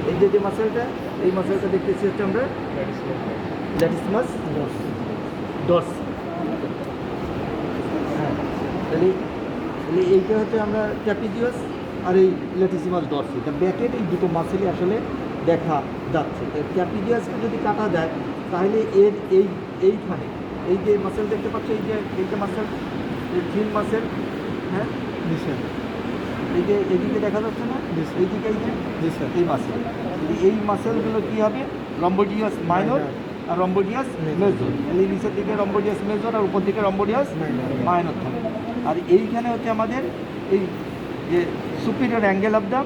এই যে মাসেলটা, এই মাসেলটা দেখতেছি হচ্ছে আমরা ল্যাটিসমাস ডরসি। হ্যাঁ, তাহলে এইটা হচ্ছে আমরা ট্র্যাপিজিয়াস আর এই ল্যাটিসিমাস ডরসি, তা ব্যাকের এই দুটো মাসেলই আসলে দেখা যাচ্ছে। তো ট্র্যাপিজিয়াসকে যদি কাটা যায় তাহলে এর এইখানে এই যে মাসেল দেখতে পাচ্ছ, এই যে মাসেল, এই থিন মাসেল, হ্যাঁ এই যে এদিকে দেখা যাচ্ছে না, এইদিকে এই মাসেল, এই মাসেলগুলো কী হবে, রম্বোডিয়াস মাইনর আর রম্বোডিয়াস মেজর। এই নিচের দিকে রম্বোডিয়াস মেজর আর উপর দিকে রম্বোডিয়াস মাইনর থাকে। আর এইখানে হচ্ছে আমাদের এই যে সুপিরিয়র অ্যাঙ্গেল অফ দ্য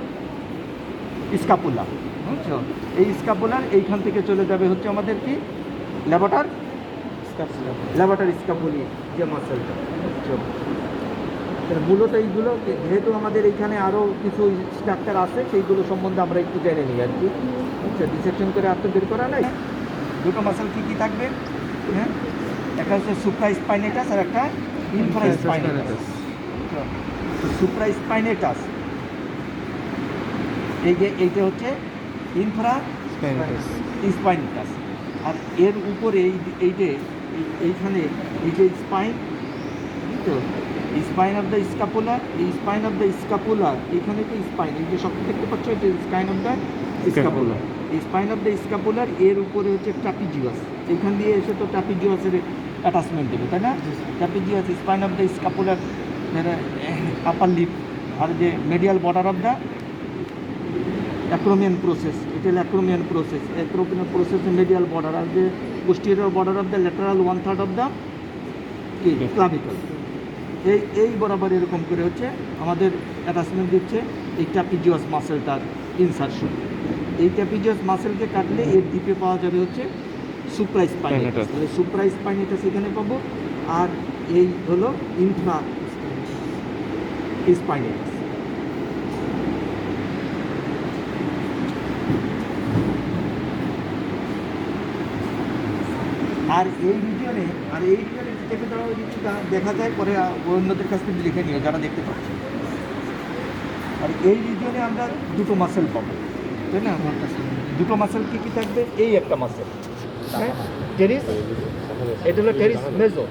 স্কাপুলা, বুঝছো? এই স্কাপুলার এইখান থেকে চলে যাবে হচ্ছে আমাদের কি ল্যাবাটার স্কাপুলি যে মাসেলটা, বুঝছো? মূলত এইগুলো যেহেতু আমাদের এইখানে আরও কিছু স্ট্রাকচার আছে, সেইগুলো সম্বন্ধে আমরা একটু জেনে নিই আর কি, বুঝছো? ডিসেকশন করে আর তো বের করা নাই। দুটো মাসেল কী থাকবে, হ্যাঁ, একটা হচ্ছে সুপ্রাস্পাইনেটাস আর একটা ইনফ্রাস্পাইনেটাস। সুপ্রাস্পাইনেটাস এইটা হচ্ছে ইনফ্রাস্পাইনেটাস, আর এর উপরে এইখানে এই যে স্পাইন, বুঝতো, স্পাইন অফ দ্য স্কাপুলার, এই স্পাইন অফ দ্য স্কাপুলার এখানে তো স্পাইন, এই যে শক্ত দেখতে পাচ্ছ, এটা স্পাইন অফ দ্য স্কাপুলার। এই স্পাইন অফ দ্য স্কাপুলার এর উপরে হচ্ছে ট্রাপিজিয়াস, এইখান দিয়ে এসে তো ট্রাপিজিয়াসের অ্যাটাচমেন্ট দেবে, তাই না? Trapezius spine of the scapular upper lip, আর যে medial border of the acromion process, এটা হলো অ্যাক্রোমিয়ান প্রসেসের মেডিয়াল বর্ডার, আর যে posterior border of the lateral 1/3 of the clavicle. এই বরাবর এরকম করে হচ্ছে আমাদের অ্যাটাচমেন্ট দিচ্ছে এই ট্র্যাপিজিয়াস মাসেলটার ইনসারশন। এই ট্র্যাপিজিয়াস মাসেলকে কাটলে এর দ্বীপে পাওয়া যাবে হচ্ছে সুপ্রাস্পাইনেটাস, তাহলে সুপ্রাস্পাইনেটাস এখানে পাবো, আর এই হলো ইনফ্রাস্পাইনেটাস। আর এই রিজিয়নে দেখে দেওয়া দেখা যায়, পরে অন্যদের কাছ থেকে লিখে নিও যারা দেখতে পাচ্ছে। আর এই রিজিয়নে আমরা দুটো মাসেল পাবো, তাই না? দুটো মাসেল কী থাকবে, এই একটা মাসেল, হ্যাঁ, টেরিস, এটা হলো টেরিস মেজর,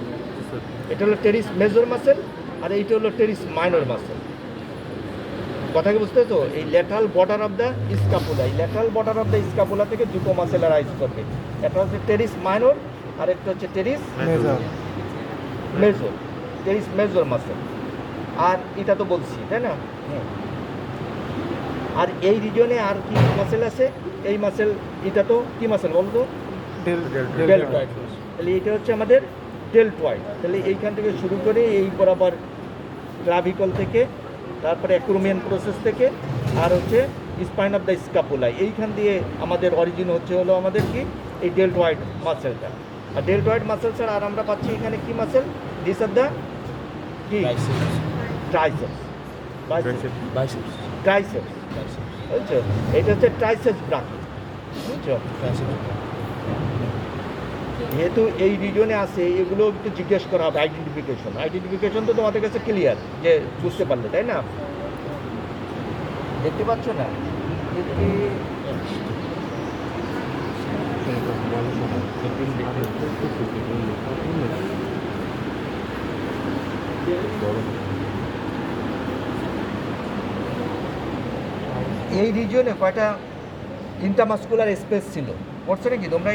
এটা হলো টেরিস মেজর মাসেল, আর এইটা হলো টেরিস মাইনর মাসেল। কথা কি বুঝতে তো? এই ল্যাটারাল বর্ডার অফ দ্য স্কাপুলা, এই ল্যাটারাল বর্ডার অফ দ্য স্কাপুলা থেকে দুটো মাসেল রাইজ করবে, একটা হচ্ছে টেরিস মাইনর আর একটা হচ্ছে teres major, teres major muscle. আর এটা তো বলছি, তাই না? আর এই রিজনে আর কি মাসেল আছে, এই মাসেল, এটা তো কি মাসেল বলো তো? ডেলটয়েড। তাহলে এটা হচ্ছে আমাদের ডেলটয়েড। তাহলে এইখান থেকে শুরু করে এই বরাবর ক্লাভিকল থেকে, তারপরে অ্যাক্রোমিয়ান প্রসেস থেকে, আর হচ্ছে স্পাইন অফ দ্য স্কাপুলা, এইখান দিয়ে আমাদের অরিজিন হলো আমাদের কি এই ডেলটয়েড মাসেলটা। আর ডেলটয়েড মাসেল ছাড়া আর আমরা পাচ্ছি এখানে কি মাসেল, দিস আর দ্য কি ট্রাইসেপস, ট্রাইসেপস, বুঝছো? এটা হচ্ছে ট্রাইসেপস ব্রাকি, বুঝছো? যেহেতু এই রিজনে আছে, এগুলো একটু জিজ্ঞেস করা হবে। আইডেন্টিফিকেশন তো তোমাদের কাছে ক্লিয়ার, যে বুঝতে পারলে, তাই না? দেখতে পাচ্ছ না? এই রিজিয়নে কয়টা ইন্টারমাস্কুলার স্পেস ছিল, পড়ছো নাকি তোমরা?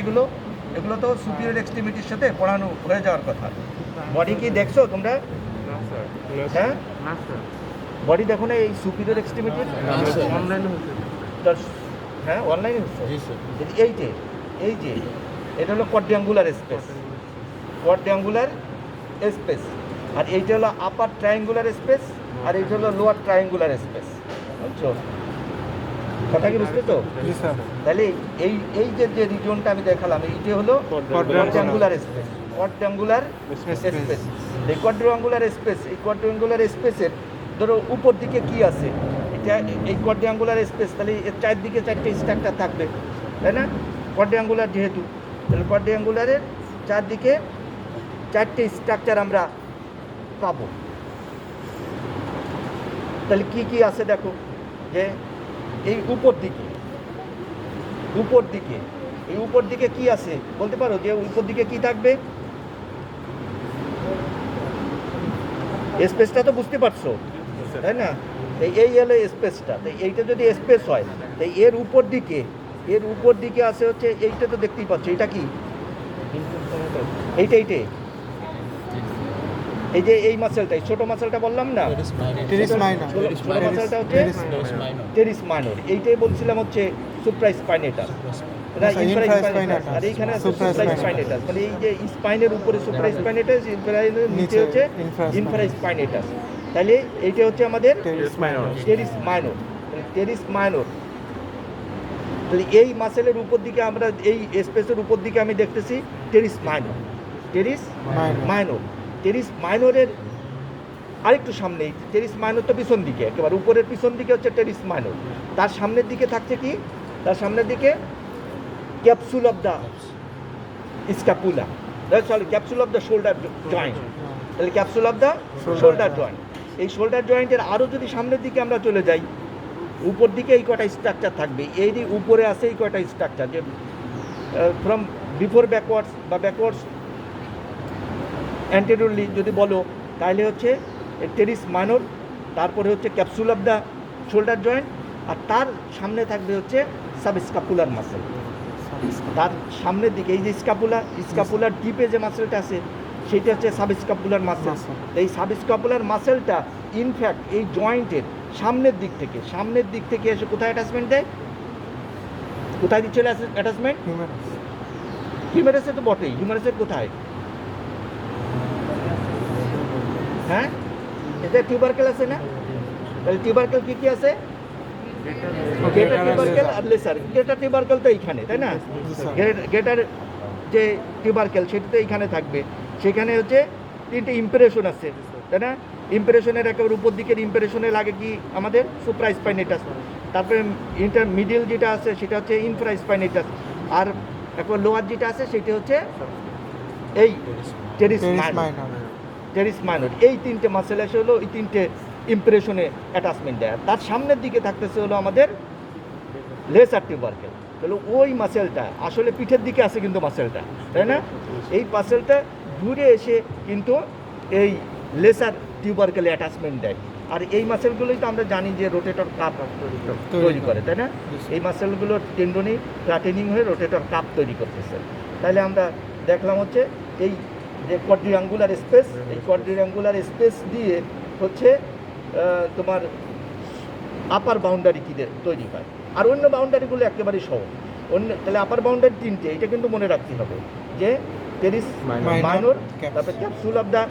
এগুলো তো সুপিরিয়র এক্সট্রিমিটির সাথে পড়ানো হয়ে যাওয়ার কথা। বডি কি দেখছো তোমরা? হ্যাঁ, বডি দেখো না এই সুপিরিয়র এক্সট্রিমিটির? হ্যাঁ, অনলাইনে হচ্ছে। এই যে এটা হলো কোয়াড্রিয়াঙ্গুলার স্পেস, আর এইটা হলো আপার ট্রায়াঙ্গুলার স্পেস, আর এইটা হলো লোয়ার ট্রায়াঙ্গুলার স্পেস, বুঝছো? কথা কি বুঝতে তো? তাহলে এই যে রিজনটা আমি দেখালাম, এইটা হলো কোয়াড্রিয়াঙ্গুলার স্পেস। এই কোয়াড্রিয়াঙ্গুলার স্পেসের ধরো উপর দিকে কি আছে, এটা এই কোয়াড্রিয়াঙ্গুলার স্পেস, তাহলে এর চারদিকে চারটে স্ট্রাকচার থাকবে, তাই না? কোয়াড্রিয়াঙ্গুলার যেহেতু, তাহলে কোয়াড্রিয়াঙ্গুলারের চারদিকে চারটে স্ট্রাকচার আমরা পাবো। তাহলে কি আছে দেখো, যে এই উপর দিকে উপর দিকে, এই উপর দিকে কি আছে বলতে পারো, যে উপর দিকে কি থাকবে? স্পেসটা তো বুঝতে পারছো তাই না? এই হলো স্পেসটা। তো এইটা যদি স্পেস হয়, তো এর উপর দিকে আছে হচ্ছে এইটা, তো দেখতেই পাচ্ছ এটা কি, এইটা এই যে এই মাসেলটা, ছোট মাসেলটা বললাম না, ছোট মাসেলটা হচ্ছে টেরিস মাইনর। এইটাই বলছিলাম হচ্ছে সুপ্রাস্পাইনেটাস, আর এইখানে সুপ্রাস্পাইনেটাস, মানে এই যে স্পাইনের উপরে সুপ্রাস্পাইনেটাস, স্পাইনের নিচে হচ্ছে ইনফ্রাস্পাইনেটাস। তাহলে এইটা হচ্ছে আমাদের টেরিস মাইনর। তাহলে এই মাসেলের উপর দিকে আমরা, এই স্পেসের উপর দিকে আমি দেখতেছি টেরিস মাইনর। টেরিস মাইনরের আরেকটু সামনেই, টেরিস মাইনর তো পিছন দিকে, একেবারে উপরের পিছন দিকে হচ্ছে টেরিস মাইনর। তার সামনের দিকে থাকছে কি, তার সামনের দিকে capsule of the scapula, sorry capsule of the shoulder joint. তাহলে capsule of the shoulder joint, এই শোল্ডার জয়েন্টের আরও যদি সামনের দিকে আমরা চলে যাই, উপর দিকে এই কয়টা স্ট্রাকচার থাকবে, এই যে উপরে আছে এই কয়টা স্ট্রাকচার, যে ফ্রম বিফোর ব্যাকওয়ার্ডস বা ব্যাকওয়ার্ডস অ্যান্টেরিয়রলি যদি বলো, তাহলে হচ্ছে টেরিস মাইনর, তারপরে হচ্ছে capsule of the shoulder joint, আর তার সামনে থাকবে হচ্ছে সাবস্ক্যাপুলার মাসেল। তার সামনের দিকে এই যে স্ক্যাপুলার ডিপে যে মাসেলটা আছে, সেইটা হচ্ছে সাবস্ক্যাপুলার মাসেল। এই সাবস্ক্যাপুলার মাসেলটা ইনফ্যাক্ট এই জয়েন্টের সামনের দিক থেকে এসে কোথায় অ্যাটাচমেন্ট দেয়, কোথায় দিচ্ছে অ্যাটাচমেন্ট? হিউমেরাসে তো বটেই, হিউমেরাসের কোথায়? হ্যাঁ, এটা টিউবারকেল আছে না? তাহলে টিউবারকেল কি আছে? গ্রেটার টিউবারকেল আর লেসার। গ্রেটার টিউবারকেল তো এইখানে, তাই না? গ্রেটার যে টিউবারকেল সেটা তো এইখানে থাকবে। সেখানে হচ্ছে 3টে ইম্প্রেশন আছে, তাই না? ইম্প্রেশনের একেবারে উপর দিকের ইম্প্রেশনে লাগে কি আমাদের সুপ্রাস্পাইনেটাস, তারপরে মিডিল যেটা আছে সেটা হচ্ছে ইনফ্রাস্পাইনেটাস, আর একবার লোয়ার যেটা আছে সেটা হচ্ছে এই টেরিস মাইনর। এই 3টে মাসেল এসে হলো এই 3টে ইমপ্রেশনে অ্যাটাচমেন্ট দেয়। তার সামনের দিকে থাকতেছে হলো আমাদের লেসার টিউবারকেল। তাহলে ওই মাসেলটা আসলে পিঠের দিকে আছে কিন্তু মাসেলটা, তাই না? এই মাসেলটা ঘুরে এসে কিন্তু এই লেসার টিউবারকেলে অ্যাটাচমেন্ট দেয়। আর এই মাসেলগুলোই তো আমরা জানি যে রোটেটর কাপ তৈরি করে, তাই না? এই মাসেলগুলোর টেন্ডনি ফ্ল্যাটেনিং হয়ে রোটেটর কাপ তৈরি করতেছে। তাহলে আমরা দেখলাম হচ্ছে এই যে কোয়াড্রিঅ্যাঙ্গুলার স্পেস, এই কোয়াড্রিঅ্যাঙ্গুলার স্পেস দিয়ে হচ্ছে তোমার আপার বাউন্ডারি কী তৈরি হয়, আর অন্য বাউন্ডারিগুলো একেবারেই সহজ। তাহলে আপার বাউন্ডারি 3টে, এটা কিন্তু মনে রাখতে হবে যে টেরিস মাইনর, তারপরে capsule of the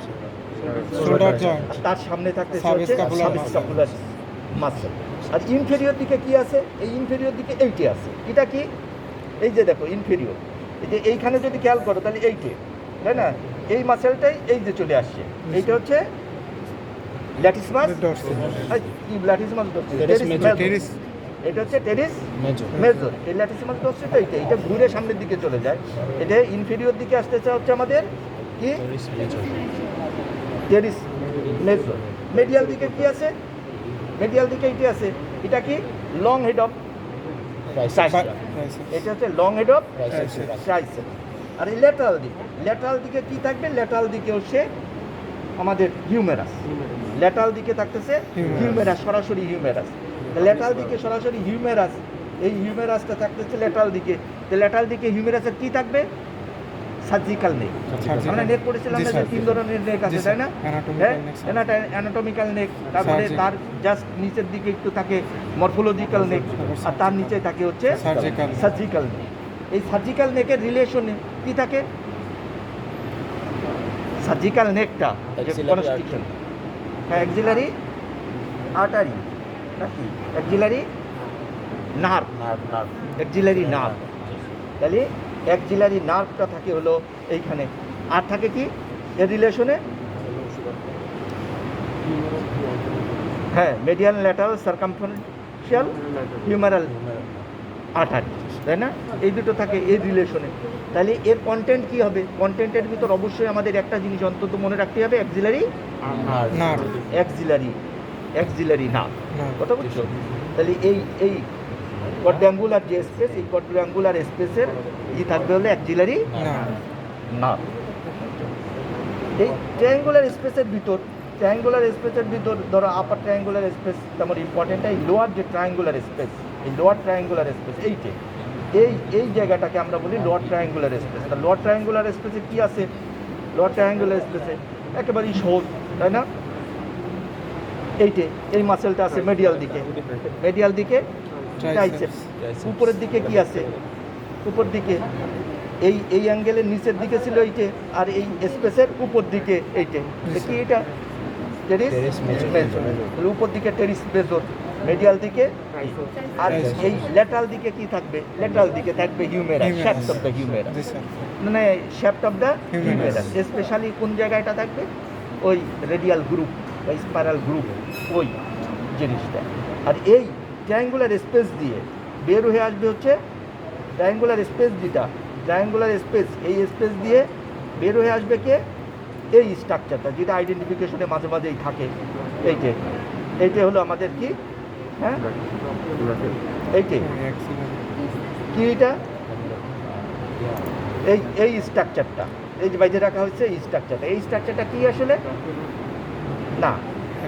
shoulder joint, তার সামনে থাকতে সাবস্ক্যাপুলার মাসেল। আর ইনফেরিয়র দিকে কি আছে? এই ইনফেরিয়র দিকে এইটি আছে। এটা কি? এই যে দেখো ইনফেরিয়র, এই যে এইখানে যদি খেয়াল করো তাহলে এইটে, তাই না? এই মাসেলটাই এই যে চলে আসছে, এইটা হচ্ছে ল্যাটিসমাস ডরসালিস, এটা হচ্ছে টেরিস মেজর। এই ল্যাটিসমাস ডরসালিস এইটা ঘুরে সামনের দিকে চলে যায়, এটা ইনফেরিয়র দিকে আসতেছে হচ্ছে আমাদের কি টেরিস মেজর। মেডিয়াল দিকে কি আছে? মেডিয়াল দিকে এইটি আছে, এটা কি লং হেড অফ ট্রাইসেপ, এটা হচ্ছে লং হেড অফ ট্রাইসেপ। আর এই ল্যাটারাল দিকে কি থাকবে? ল্যাটারাল দিকে হচ্ছে আমাদের হিউমেরাস। ল্যাটারাল দিকে থাকতেছে হিউমেরাস, সরাসরি হিউমেরাস। ল্যাটারাল দিকে সরাসরি হিউমেরাস, এই হিউমেরাসটা থাকতেছে ল্যাটারাল দিকে। তো ল্যাটারাল দিকে হিউমেরাসের কি থাকবে? সার্জিক্যাল নেক। আমরা নেক পড়েছিলাম না যে 3 ধরনের নেক আছে, তাই না? হ্যাঁ, অ্যানাটমিক্যাল নেক, তারপরে তার জাস্ট নিচের দিকে একটু থাকে মরফোলজিক্যাল নেক, আর তার নিচে থাকে হচ্ছে সার্জিক্যাল নেক। এই সার্জিক্যাল নেকের রিলেশনে কি থাকে? সার্জিক্যাল নেকটা যে কনস্ট্রিকশন, হ্যাঁ, অ্যাক্সিলারি আর্টারি নাকি অ্যাক্সিলারি নার্ভ, অ্যাক্সিলারি নার্ভ। তাহলে অ্যাক্সিলারি নার্ভটা থাকে হলো এইখানে, আর থাকে কি এর রিলেশনে? হ্যাঁ, মেডিয়াল ল্যাটারাল সার্কামফারেন্সিয়াল হিউমেরাল আর্টারি, তাই না? এই দুটো থাকে এই রিলেশনে। তাহলে এর কন্টেন্ট কি হবে? কন্টেন্টের ভিতর অবশ্যই আমাদের একটা জিনিস অন্তত মনে রাখতে হবে, অ্যাক্সিলারি নার্ভ। কথা বুঝছো? তাহলে এই কোয়াড্রাঙ্গুলার যে স্পেস, এই কোয়াড্রাঙ্গুলার স্পেসের ই থাকবে হলো অ্যাক্সিলারি নার্ভ। এই ট্রায়াঙ্গুলার স্পেসের ভিতর ধরো আপার ট্রায়াঙ্গুলার স্পেস তেমন ইম্পর্টেন্ট, এই লোয়ার যে ট্রায়াঙ্গুলার স্পেস, এই লোয়ার ট্রায়াঙ্গুলার স্পেস এই জায়গাটাকে আমরা বলি লোয়ার ট্রায়াঙ্গুলার স্পেস। তা লোয়ার ট্রায়াঙ্গুলার স্পেসে কী আছে? লোয়ার ট্রায়াঙ্গুলার স্পেসে একেবারেই সহজ, তাই না? এই মাসেলটা আছে মেডিয়াল দিকে ট্রাইসেপস। উপরের দিকে কি আছে? উপর দিকে এই অ্যাঙ্গেলের নিচের দিকে ছিল এইটে, আর এই স্পেসের উপর দিকে এইটে কি, এটা টেরিস মেজর। উপর দিকে টেরিস মেজর, মেডিয়াল দিকে। আর এই ল্যাটারাল দিকে কি থাকবে? ল্যাটারাল দিকে থাকবে humerus, shaft of the humerus, মানে shaft of the humerus. Specially কোন জায়গাটা থাকবে? ওই রেডিয়াল গ্রুপ বা স্পাইরাল গ্রুপ, ওই জিনিসটা। আর এই ট্রায়াঙ্গুলার স্পেস দিয়ে বের হয়ে আসবে হচ্ছে ট্রায়াঙ্গুলার স্পেস, এই স্পেস দিয়ে বের হয়ে আসবে কে? এই স্ট্রাকচারটা, যেটা আইডেন্টিফিকেশনে মাঝে মাঝেই থাকে। এইটা হলো আমাদের কি, হ্যাঁ কি এটা? এই স্ট্রাকচারটা, এই যে বাইরে রাখা হচ্ছে এই স্ট্রাকচারটা কি আসলে? না,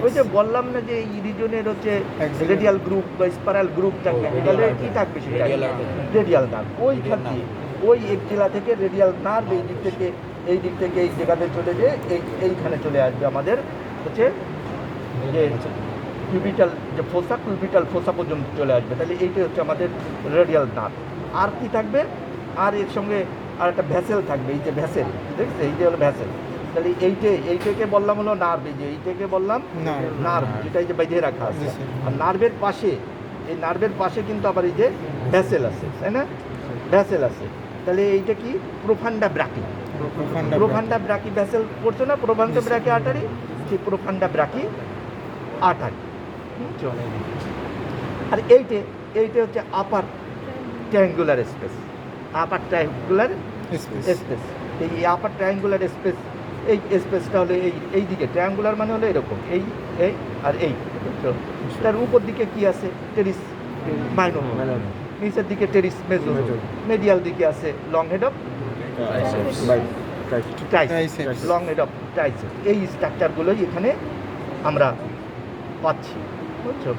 ওই যে বললাম না যে এই রিজনের হচ্ছে রেডিয়াল গ্রুপ বা স্পাইরাল গ্রুপ থাকবে, তাহলে কি থাকবে? সেটা রেডিয়াল নার্ভ। ওইখান দিয়ে ওই এক্সিলা থেকে রেডিয়াল নার্ভ এই দিক থেকে এই জায়গাতে চলে যেয়ে এইখানে চলে আসবে আমাদের হচ্ছে যে কিউবিটাল যে কিউবিটাল ফোসা পর্যন্ত চলে আসবে। তাহলে এইটাই হচ্ছে আমাদের রেডিয়াল নার্ভ। আর কি থাকবে? আর এর সঙ্গে আর একটা ভ্যাসেল থাকবে, এই যে ভ্যাসেল, দেখছে? এই যে হলো ভ্যাসেল। তাহলে এইটাকে বললাম হলো নার্ভ, এই যে এইটাকে বললাম নার্ভ, যেটা এই যে বাইরে রাখা আছে। আর নার্ভের পাশে কিন্তু আবার এই যে ভ্যাসেল আছে, তাই না? ভ্যাসেল আছে। তাহলে এইটা কি? প্রোফান্ডা ব্রাকি ভ্যাসেল পড়ছো না? প্রোফান্ডা ব্রাকি আর্টারি, সেই প্রোফান্ডা ব্রাকি আর্টারি। আর এইটা হচ্ছে আপার ট্রায়াঙ্গুলার স্পেস। এই আপার ট্রায়াঙ্গুলার স্পেস, এই স্পেসটা হলো এই দিকে। ট্রায়াঙ্গুলার মানে হলো এরকম, এই আর এই। তার উপর দিকে কি আছে? Teres minor. নিচের দিকে টেরিস মেজর। মেডিয়াল দিকে আছে long head of triceps, long head of triceps. এই স্ট্রাকচারগুলোই এখানে আমরা পাচ্ছি, বুঝছো?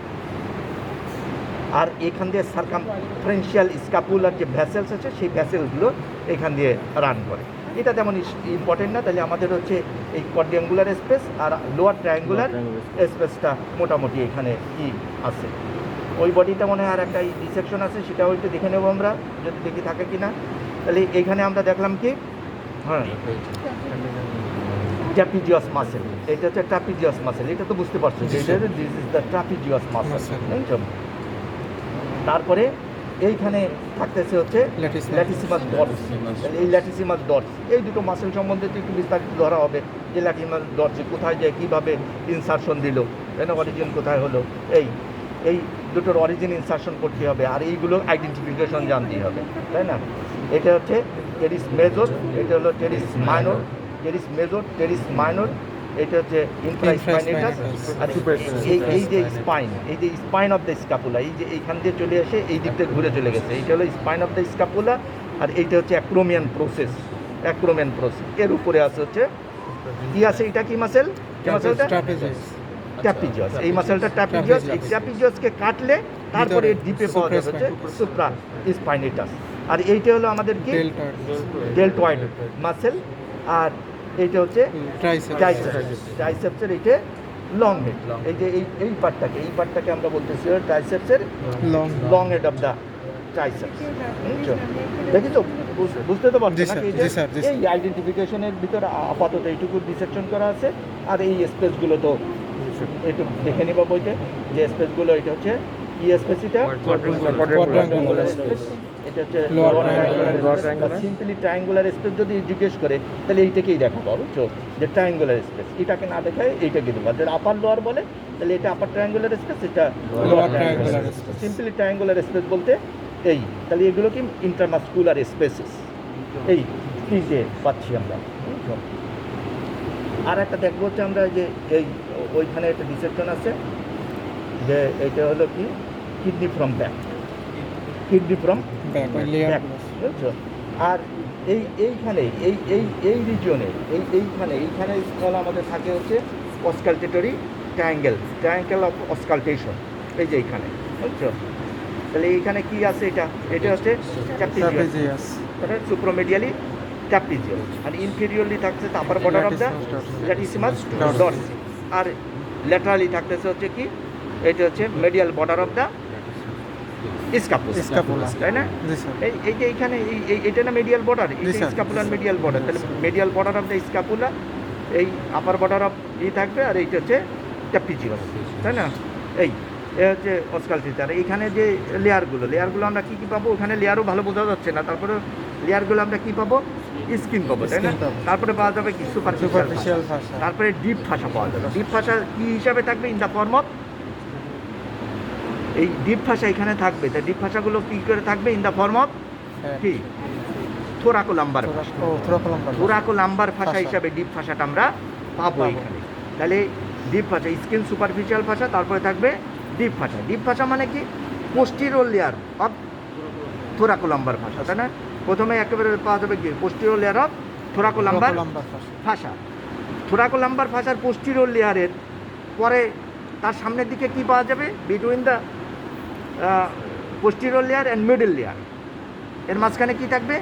আর এখান দিয়ে সার্কামফারেন্সিয়াল স্ক্যাপুলার যে ভ্যাসেলস আছে, সেই ভ্যাসেলগুলো এখান দিয়ে রান করে। এটা তেমন ইম্পর্টেন্ট না। তাহলে আমাদের হচ্ছে এই কোয়াড্রাঙ্গুলার স্পেস আর লোয়ার ট্রায়াঙ্গুলার স্পেসটা মোটামুটি এখানে কি আছে। ওই বডিটা মনে হয় আর একটা ডিসেকশন আছে, সেটাও একটু দেখে নেবো আমরা, যদি দেখি থাকে কি না। তাহলে এখানে আমরা দেখলাম কি, হ্যাঁ, ট্রাপিজিয়াস মাসেল। এটা হচ্ছে ট্রাপিজিয়াস মাসেল, এটা তো বুঝতে পারছো যে this is the trapezius muscle. তারপরে এইখানে থাকতেছে হচ্ছে ল্যাটিসিমাস ডর্স। এই ল্যাটিসিমাস ডর্স, এই দুটো মাসেল সম্বন্ধে একটু বিস্তারিত ধরা হবে, যে ল্যাটিসিমাস ডর্সে কোথায় যায়, কীভাবে ইনসারশন দিল, তাই না? অরিজিন কোথায় হলো, এই দুটোর অরিজিন ইনসারশন করতে হবে। আর এইগুলো আইডেন্টিফিকেশন জানতেই হবে, তাই না? এটা হচ্ছে টেরিস মেজর, এটা হলো টেরিস মাইনর, এটা হচ্ছে ইনফ্রাস্পাইনেটাস। আর এই যে স্পাইন অফ দ্য স্ক্যাপুলা, এই যে এইখান দিয়ে চলে আসে, এই দিক থেকে ঘুরে চলে গেছে, এইটা হলো স্পাইন অফ দ্য স্ক্যাপুলা। আর এইটা হচ্ছে অ্যাক্রোমিয়ান প্রসেস। এর উপরে আছে হচ্ছে কি আছে? এটা কি মাসেল? ট্রাপিজিয়াস। এই মাসেলটা ট্রাপিজিয়াস। এই ট্রাপিজিয়াসকে কাটলে তারপরে ডিপে পাওয়া যাবে হচ্ছে সুপ্রা স্পাইনেটাস। আর এইটা হলো আমাদের কি? Deltoid muscle. আর এইটা হচ্ছে ট্রাইসেপসের এইটা লং হেড। এই যে এই পার্টটাকে আমরা বলতেছি ট্রাইসেপসের long head of the triceps. দেখি তো, বুঝতে তো পারছি নাকি? এই আইডেন্টিফিকেশনের ভিতরে আপাতত এইটুকু ডিসেকশন করা আছে। আর এই স্পেসগুলো তো একটু দেখে নিবা বইতে, যে স্পেসগুলো এটা হচ্ছে কি স্পেস? এটা কোয়াড্রাঙ্গুলার স্পেস। এটা হচ্ছে সিম্পলি ট্রায়াঙ্গুলার স্পেস। যদি জিজ্ঞেস করে তাহলে এইটাকেই দেখাবো, বুঝছো? যে ট্রায়াঙ্গুলার স্পেস, এটাকে না দেখায় এইটাকে দেবো। যদি আপার লোয়ার বলে তাহলে এটা আপার ট্রায়াঙ্গুলার স্পেস, এটা lower triangular space. Simply triangular space বলতে এই। তাহলে এগুলো কি ইন্টারমাস্কুলার স্পেসেস, এই তিনটে পাচ্ছি আমরা। আর একটা দেখবো হচ্ছে আমরা যে ওইখানে একটা ডিসেকশন আছে, যে এটা হলো কি kidney from back. Kidney from back বুঝছো। আর এইখানে এই রিজিয়নে এইখানে হলো আমাদের থাকে হচ্ছে অসকালটেটরি ট্রায়াঙ্গেল অফ অসকালটেশন, এই যে এইখানে, বুঝছো। তাহলে এইখানে কি আছে, এটা হচ্ছে ট্র্যাপিজিয়াস, সুপ্রোমেডিয়ালি ট্র্যাপিজিয়াস, আর ইনফেরিয়রলি থাকছে upper border of the latissimus dorsi, আর ল্যাটারালি থাকতেছে হচ্ছে কি, এটা হচ্ছে medial border of the scapula, তাই না? এই যে এইখানে এইটা না মিডিয়াল বর্ডার, এইটা স্ক্যাপুলার মিডিয়াল বর্ডার, তাহলে medial border of the scapula, এই আপার বর্ডার অফ থাকবে, আর এইটা হচ্ছে ট্র্যাপিজিয়াস, তাই না? এই হচ্ছে অসকালটেটর। এইখানে যে লেয়ারগুলো আমরা কী পাবো, ওখানে লেয়ারও ভালো বোঝা যাচ্ছে না, তারপরে লেয়ারগুলো আমরা কী পাবো, স্কিন পাবো, তাই না? তারপরে পাওয়া যাবে কি সুপারফিশিয়াল ফাসা, তারপরে ডিপ ফাসা পাওয়া যাবে। ডিপ ফাসা কী হিসাবে থাকবে, ইন দ্য ফর্ম অফ, এই ডিপ ফাসা এখানে থাকবে, তাই ডিপ ফাসাগুলো কী করে থাকবে, ইন দ্য ফর্ম অফ কি, থোরাকোলাম্বার ফাসা হিসাবে ডিপ ফাসাটা আমরা পাবো এখানে। তাহলে ডিপ ফাসা, স্কিন সুপারফিশিয়াল ফাসা, তারপরে থাকবে ডিপ ফাসা। ডিপ ফাসা মানে কি, পোস্টিরিয়র লেয়ার অফ থোরাকোলাম্বার ফাসা, তাই না? প্রথমে একেবারে পাওয়া যাবে কি, posterior layer of thoracolumbar ফাসা। Thoracolumbar phasor posterior লেয়ারের পরে তার সামনের দিকে কি পাওয়া যাবে, between the posterior layer and middle layer, এর মাঝখানে কি থাকবে,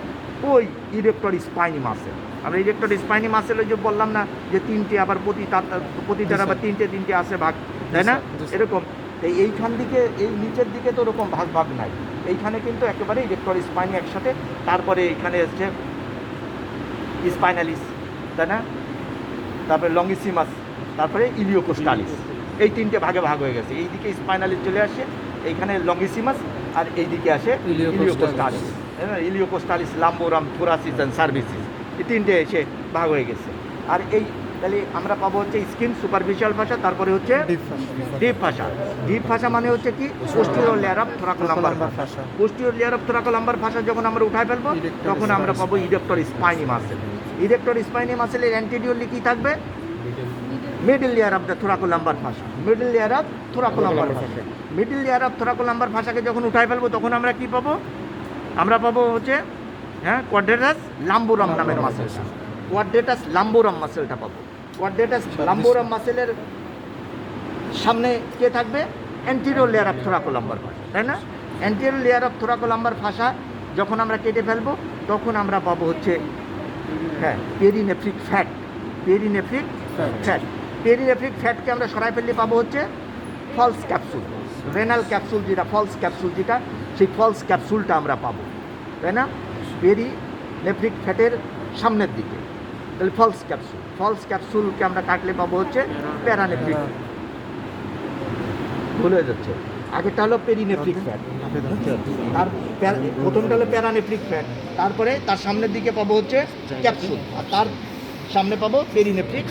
ওই ইরেক্টর স্পাইনি মাসেল। আমরা ইরেক্টর স্পাইনি মাসেল, ওই যে বললাম না যে তিনটে, আবার প্রতিটার আবার তিনটে আছে ভাগ, তাই না? এরকম এইখান দিকে, এই নিচের দিকে তো ওরকম ভাগ নাই, এইখানে কিন্তু একেবারে ইরেক্টর স্পাইনি একসাথে, তারপরে এইখানে এসছে স্পাইনালিস, তাই না? তারপরে লঙ্গিসিমাস, তারপরে ইলিওকোস্টালিস, এই তিনটে ভাগে ভাগ হয়ে গেছে। এইদিকে স্পাইনালিস চলে আসে, এইখানে লঙ্গিসিমাস, আর এইদিকে আসে ইলিওকোস্টালিস, ইলিওকোস্টালিস, লাম্বোরাম, থোরাসিস অ্যান্ড সার্ভিসিস, এই তিনটে এসে ভাগ হয়ে গেছে। আর এই তাহলে আমরা পাবো হচ্ছে স্কিন সুপারফিশিয়াল ফাসা, তারপরে হচ্ছে ডিপ ফাসা। ডিপ ফাসা মানে হচ্ছে কি, posterior layer of thoracolumbar fascia. Posterior layer of thoracolumbar fascia যখন আমরা উঠাই ফেলবো, তখন আমরা পাবো erector spinae muscle. Erector spinae মাসেলের অ্যান্টিরিয়রলি কি থাকবে, middle layer of the thoracolumbar fascia, middle layer of thoracolumbar fascia. Middle layer of thoracolumbar ফাসাকে যখন উঠাই ফেলবো, তখন আমরা কি পাবো, আমরা পাবো হচ্ছে কোয়াড্রেটাস লাম্বোরাম নামের মাসেলটা, কোয়াড্রেটাস লাম্বোরাম মাসেলটা পাবো। কোয়াড্রেটাস লাম্বোরাম মাসেলের সামনে কে থাকবে, অ্যান্টিরিয়র লেয়ার অফ থোরাকোলাম্বার ফাসা, তাই না? Anterior layer of thoracolumbar fascia যখন আমরা কেটে ফেলবো, তখন আমরা পাবো হচ্ছে পেরিনেফ্রিক ফ্যাট। পেরিনেফ্রিক ফ্যাটকে আমরা সরাই ফেললে পাবো হচ্ছে ফলস ক্যাপসুল, রেনাল ক্যাপসুল, যেটা ফলস ক্যাপসুল, যেটা সেই ফলস ক্যাপসুলটা আমরা পাবো, তাই না? পেরিনেফ্রিক ফ্যাটের সামনের দিকে, তাহলে ফলস ক্যাপসুলকে আমরা কাটলে পাবো হচ্ছে প্যারানেফ্রিক, ভুল হয়ে যাচ্ছে। আগেরটা হলো পেরিনেফ্রিক ফ্যাট, আর প্রথমটা হলো প্যারানেফ্রিক ফ্যাট, তারপরে তার সামনের দিকে পাবো হচ্ছে ক্যাপসুল, আর তার সামনে পাবো পেরিনেফ্রিক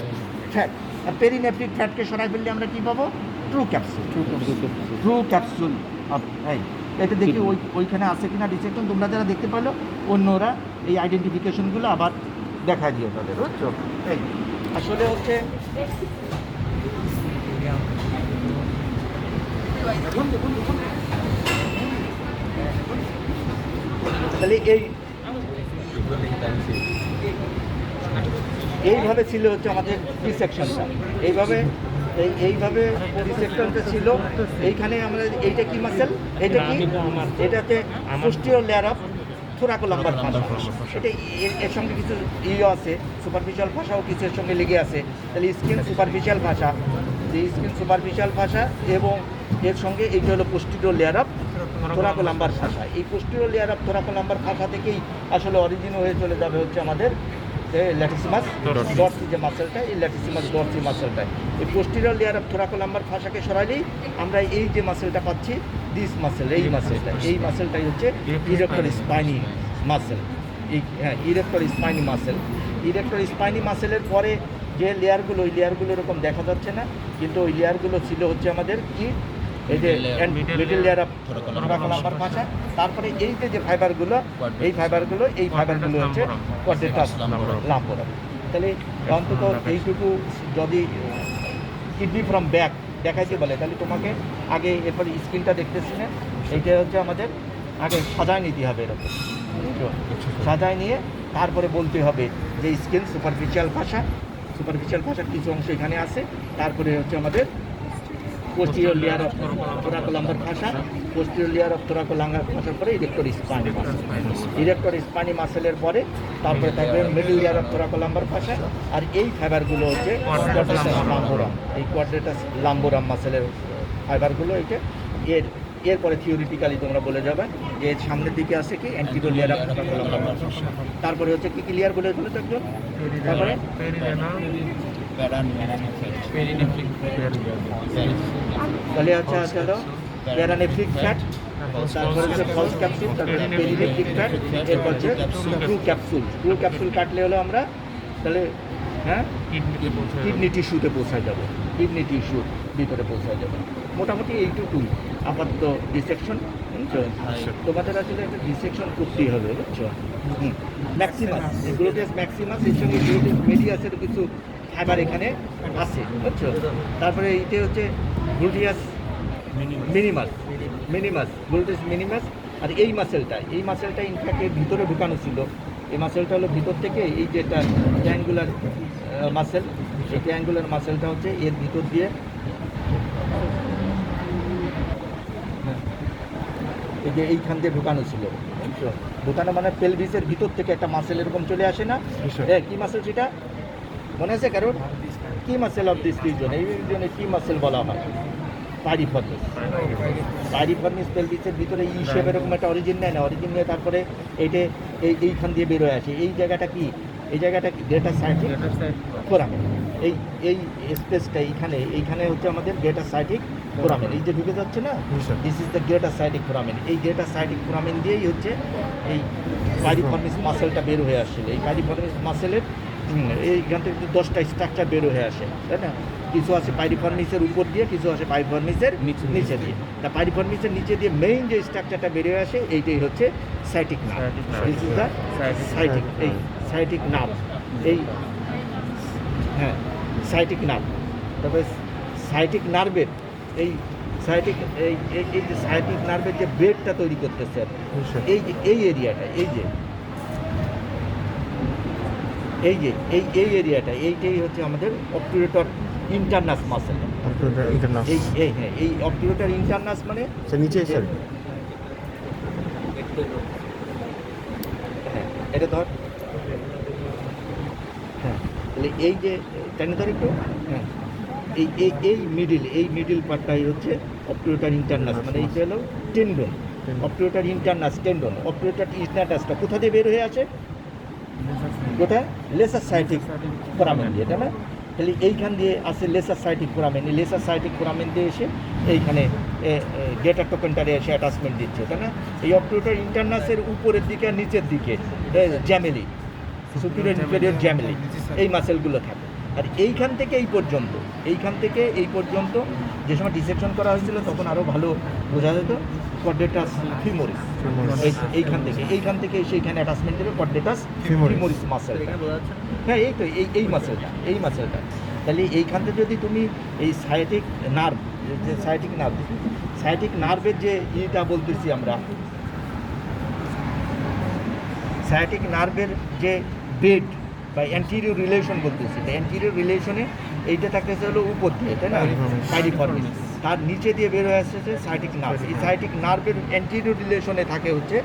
ফ্যাট। আর পেরিনেফ্রিক ফ্যাটকে সরাই ফেললে আমরা কি পাবো, ট্রু ক্যাপসুল। এটা দেখি ওইখানে আছে কিনা ডিসেকশন, তোমরা যারা দেখতে পারলো, অন্যরা এই আইডেন্টিফিকেশনগুলো আবার দেখায় দিও তাদের, বুঝছো? এই আসলে হচ্ছে তাহলে এইভাবে ছিল হচ্ছে আমাদের ডিসেকশনটা, এইভাবে ডিসেকশনটা ছিল। এইখানে আমরা, এইটা কি মাসেল, এটা হচ্ছে পোস্টিরিয়র লেয়ার অফ থোরাকোলাম্বার ফাসা। এটা এর সঙ্গে কিছু আছে, সুপারফিশিয়াল ফাসাও কিছু এর সঙ্গে লেগে আছে। তাহলে স্কিন সুপারফিশিয়াল ফাসা, এবং এর সঙ্গে এইটা হলো posterior layer of thoracolumbar fascia. এই posterior layer of thoracolumbar fascia থেকেই আসলে অরিজিন হয়ে চলে যাবে হচ্ছে আমাদের ল্যাটিসিমাস ডরসি যে মাসেলটা, এই ল্যাটিসিমাস ডরসি মাসেলটা। এই পোস্টিরিয়র লেয়ার অফ থোরাকোলাম্বার ফাসাকে সরাইলেই আমরা এই যে মাসেলটা পাচ্ছি, এই মাসেলটাই হচ্ছে erector spinae muscle. Erector spinae মাসেলের পরে যে লেয়ারগুলো, ওই লেয়ারগুলো এরকম দেখা যাচ্ছে না, কিন্তু ওই লেয়ারগুলো ছিল হচ্ছে আমাদের কি, এই যে মিডল লেয়ার অফ থোরাকোলাম্বার ফাসা। তারপরে এই যে ফাইবারগুলো, এই ফাইবারগুলো হচ্ছে কোয়াড্রেটাস লাম্বোরাম। তাহলে অন্তত এইটুকু যদি কিডনি ফ্রম ব্যাক দেখাইতে বলে, তাহলে তোমাকে আগে এরপরে স্ক্রিনটা দেখতেছি না, এইটা হচ্ছে আমাদের আগে সাজায় নিতে হবে এরকম, বুঝছো? সাজায় নিয়ে তারপরে বলতে হবে যে স্কিন সুপারফিশিয়াল ভাষার কিছু অংশ এখানে আছে। তারপরে হচ্ছে আমাদের পোস্টিরিয়র লেয়ার অফ থোরাকোলাম্বার ভাষা, পোস্টিরিয়র লেয়ার অফ থোরাকোলাম্বার ভাষার পরে ইরেক্টর স্পাইনি মাসেলের পরে তারপরে থাকবে মিডল লেয়ার অফ থোরাকোলাম্বার ভাষা। আর এই ফাইবারগুলো হচ্ছে কোয়াড্রেটাস লাম্বোরাম, এই কোয়াড্রেটাস লাম্বোরাম মাসেলের ফাইবারগুলো এটা। এরপরে থিওরিটিক্যালি তোমরা বলে যাবে যে সামনের দিকে আছে কি অ্যান্টিরিয়র লেয়ার অফ থোরাকোলাম্বার ভাষা। তারপরে হচ্ছে কি লেয়ার বলে তো একজন, তারপরে তাহলে আচ্ছা চলো প্যারানেফ্রিক ফ্যাট, তারপরে হচ্ছে ফলস ক্যাপসুল, তারপরে পেরিনেফ্রিক ফ্যাট, এরপর হচ্ছে ট্রু ক্যাপসুল কাটলে হলো আমরা তাহলে হ্যাঁ কিডনি টিস্যুতে পৌঁছায় যাব, কিডনি টিস্যুর ভিতরে পৌঁছায় যাব। মোটামুটি এইটুকুই আপাতত ডিসেকশন, বুঝছো? তোমাদের আসলে একটা ডিসেকশন করতেই হবে, বুঝছো? ম্যাক্সিমাস, গ্লুটেস ম্যাক্সিমাস, এর সঙ্গে গ্লুটেস মিডিয়াসের কিছু ফাইবার এখানে আছে, বুঝছো? তারপরে এইটা হচ্ছে গ্লুটিয়াস মিনিমাস, গ্লুটেস মিনিমাস। আর এই মাসেলটা ইনফ্যাক্ট এর ভিতরে ঢুকানো ছিল। এই মাসেলটা হলো ভিতর থেকে এই যেটা ট্রায়াঙ্গুলার মাসেল, এই ট্রায়াঙ্গুলার মাসেলটা হচ্ছে এর ভিতর দিয়ে এই যে এইখান দিয়ে ঢুকানো ছিল, বুঝছো? ঢুকানো মানে পেলভিসের ভিতর থেকে একটা মাসেল এরকম চলে আসে না? কি মাসেল সেটা মনে আছে কারোর? কি মাসেল অফ দিস রিজন, এই রিজনে কি মাসেল বলা হয়? পাইরিফর্মিস পেলভিসের ভিতরে ই শেপ এরকম একটা অরিজিন নেয় না, অরিজিন নিয়ে তারপরে এইখান দিয়ে বেরোয় আসে। এই জায়গাটা কি? এই জায়গাটা গ্রেটার সাইটিক ফোরামেন। এই স্পেসটা এইখানে হচ্ছে আমাদের গ্রেটার সাইটিক ফোরামেন। এই যে ঢুকে যাচ্ছে না, this is the greater sciatic foramen. এই গ্রেটার সাইটিক ফোরামেন দিয়েই হচ্ছে এই পাইরিফর্মিস মাসেলটা বের হয়ে আসছিল। এই পাইরিফর্মিস মাসেলের এইখান থেকে 10টা স্ট্রাকচার বের হয়ে আসে, তাই না? কিছু আছে পাইরিফর্মিসের উপর দিয়ে, কিছু আছে পাইরিফর্মিসের নিচে দিয়ে। তা পাইরিফর্মিসের নিচে দিয়ে মেইন যে স্ট্রাকচারটা বেরিয়ে আসে এইটাই হচ্ছে sciatic nerve. This is the sciatic nerve. এই হ্যাঁ সাইটিক নার্ভ। তারপরে সাইটিক নার্ভের এই যে সাইটিক নার্ভের যে বেডটা তৈরি করতেছে এই এরিয়াটা, এই এরিয়াটা এইটাই হচ্ছে আমাদের অবটুরেটর ইন্টারনাস মাসেল। এই অবটুরেটর ইন্টারনাস মানে নিচে হ্যাঁ এটা ধর, হ্যাঁ তাহলে এই যে টেনে ধর একটু, হ্যাঁ এই মিডিল পার্টটাই হচ্ছে অবটুরেটর ইন্টারনাস, মানে এইটা হলো টেন্ডন। অবটুরেটর ইন্টারনাস টেন্ডন। অবটুরেটর ইন্টারনাসটা কোথা দিয়ে বের হয়ে আছে? কোথায়? লেসার সাইটিক ফোরামেন দিয়ে, তাই না? তাহলে এইখান দিয়ে আসে লেসার সাইটিক ফোরামেন। এই লেসার সাইটিক ফোরামেন দিয়ে এসে এইখানে গ্রেটার টোকেন্টারে এসে অ্যাটাচমেন্ট দিচ্ছে, তাই না? এই অবটুরেটর ইন্টারনাসের উপরের দিকে আর নিচের দিকে জ্যামেলি, সুপিরিয়র ইনফেরিয়র জ্যামেলি, এই মাসেলগুলো থাকে। আর এইখান থেকে এই পর্যন্ত যে সময় ডিসেকশন করা হয়েছিল তখন আরও ভালো বোঝা যেত। কোয়াড্রেটাস ফিমোরিস, এইখান থেকে সেইখানে অ্যাটাচমেন্ট দেবে কোয়াড্রেটাস ফিমোরিস মাসেলটা। হ্যাঁ এই মাসেলটা তাহলে এইখান থেকে যদি তুমি এই সাইটিক নার্ভের যে ইটা বলতেছি আমরা, সাইটিক নার্ভের যে বেড বা অ্যান্টিরিয়র রিলেশন বলতেছি, অ্যান্টিরিয়র রিলেশনে এইটা থাকতেছে হলো উপর দিয়ে, তাই না? পাইরিফর্মিস, তার নিচে দিয়ে বের হয়ে আসছে সাইটিক নার্ভ। এই সাইটিক নার্ভের অ্যান্টিরিয়র রিলেশনে থাকে হচ্ছে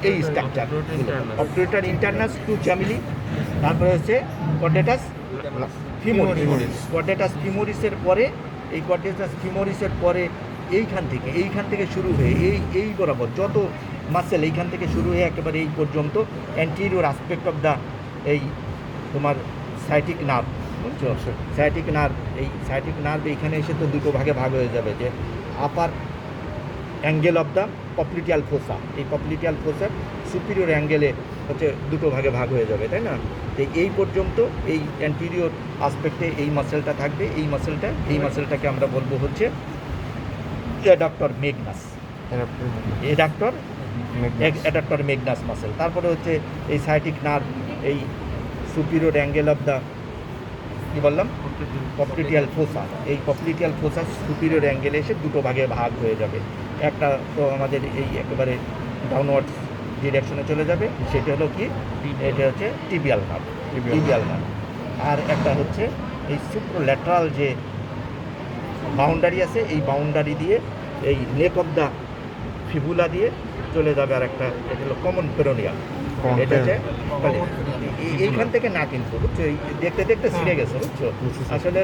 এই স্ট্রাকচার অবটুরেটর ইন্টারনাস টু জ্যামিলি, তারপরে হচ্ছে কোয়াড্রেটাস ফিমোরিসের পরে এই কোয়াড্রেটাস ফিমোরিসের পরে এইখান থেকে শুরু হয়ে এই বরাবর যত মাসেল এইখান থেকে শুরু হয়ে একেবারে এই পর্যন্ত অ্যান্টিরিয়র অ্যাসপেক্ট অফ দ্য এই তোমার সাইটিক নার্ভ, বুঝছো? সাইটিক নার্ভ এইখানে এসে তো দুটো ভাগে ভাগ হয়ে যাবে, যে upper angle of the popliteal fossa, এই পপলিটিয়াল ফোসার সুপিরিয়র অ্যাঙ্গেলে হচ্ছে দুটো ভাগে ভাগ হয়ে যাবে, তাই না? তো এই পর্যন্ত এই অ্যান্টিরিয়র আসপেক্টে এই মাসেলটা থাকবে। এই মাসেলটাকে আমরা বলবো হচ্ছে অ্যাডাক্টর মেগনাস মাসেল। তারপরে হচ্ছে এই সাইটিক নার্ভ এই সুপিরিয়র অ্যাঙ্গেল অফ দ্য কী বললাম পপলিটিয়াল ফোসা, এই পপলিটিয়াল ফোসা সুপিরিয়র অ্যাঙ্গেলে এসে দুটো ভাগে ভাগ হয়ে যাবে। একটা তো আমাদের এই একেবারে ডাউনওয়ার্ড ডিরেকশনে চলে যাবে, সেটা হলো কি, এটা হচ্ছে টিবিয়াল নার্ভ। Tibial nerve. আর একটা হচ্ছে এই সুপ্রোল্যাটারাল যে বাউন্ডারি আছে, এই বাউন্ডারি দিয়ে এই নেক অফ দ্য ফিবুলা দিয়ে চলে যাবে আর একটা, এটা হলো কমন পেরোনিয়াম। এটা হচ্ছে এইখান থেকে না কিন্তু, বুঝছো, এই দেখতে দেখতে ছিঁড়ে গেছে, বুঝছো। আসলে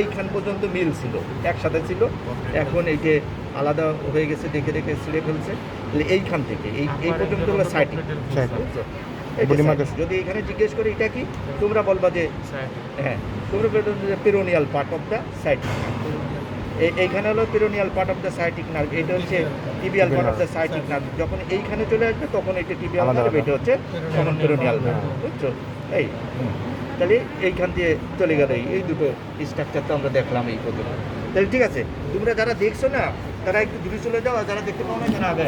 এইখান পর্যন্ত মিল ছিল, একসাথে ছিল, এখন এই যে আলাদা হয়ে গেছে, দেখে দেখে ছিঁড়ে ফেলছে। এইখান থেকে এই পর্যন্ত হলো সাইটিং, বুঝছো। যদি এখানে জিজ্ঞেস করি এটা কি, তোমরা বলবা যে হ্যাঁ, তোমরা বলবে যে peroneal part of the sciatic. এইখানে হলো peroneal part of the sciatic nerve, এটা হচ্ছে tibial part of the sciatic nerve. যখন এইখানে চলে আসবে তখন এটা টিবিয়াল নার্ভ, এটা হচ্ছে কমন পেরোনিয়াল নার্ভ, বুঝছো। এই তাহলে এইখান দিয়ে চলে গেল এই দুটো স্ট্রাকচার তো আমরা দেখলাম এই পর্যন্ত। তাহলে ঠিক আছে, তোমরা যারা দেখছো না তারা একটু দূরে চলে যাও, আর যারা দেখতে পাও না তারা আগে